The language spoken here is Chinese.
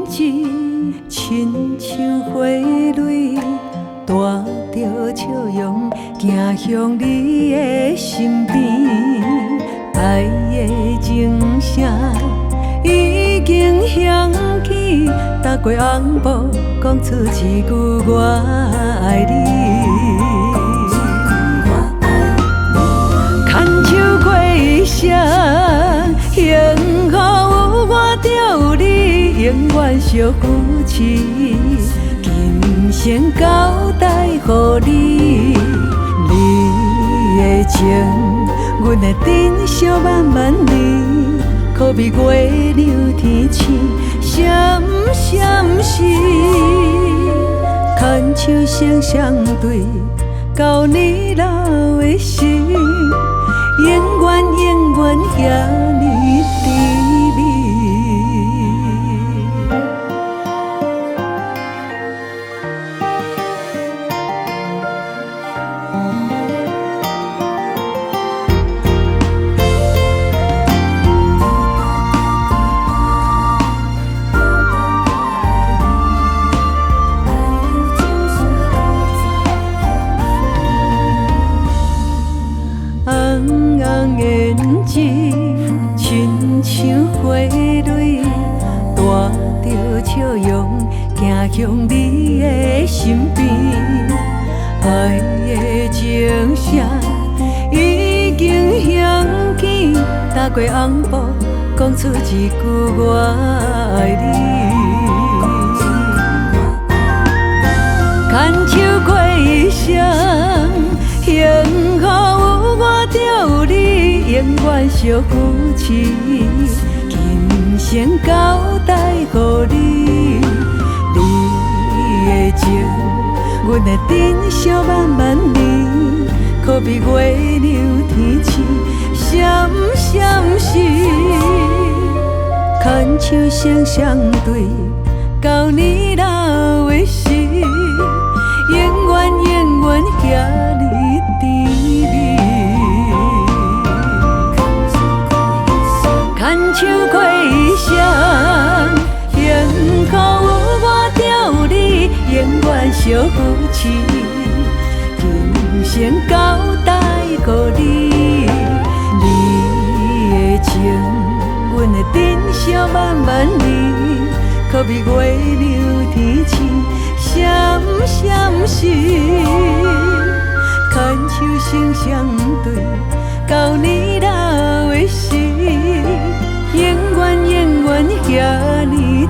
枝，亲像花蕊，带着笑容，行向你的身边。爱的情声已经响起，踏过红布，讲出一句我爱你。牵手过一生，幸福有我就有你，永远相扶持。今生交代予你，你的情，阮会珍惜万万年。可比月亮天星，闪闪时，牵手相相对，到你老的时。永远永远遐尼甜蜜。红红胭脂，亲像花蕊，带着笑容，行向你的身边。爱的情声已经响起，踏过红布，讲出一句我爱你。牵手过一生，幸福有我就有你，永远相扶持。今生交代予你，你的情，阮会珍惜万万年。可比月亮天星，闪闪时，牵手相相对，到你老的时。永远永远遐尼甜蜜，牵手过一生，幸福有我就有你，永远相扶持。今生交代予你，你的情，阮会珍惜万万年。可比月亮天星，闪闪时，牵手相相对，到你老的时，永远永远遐尼。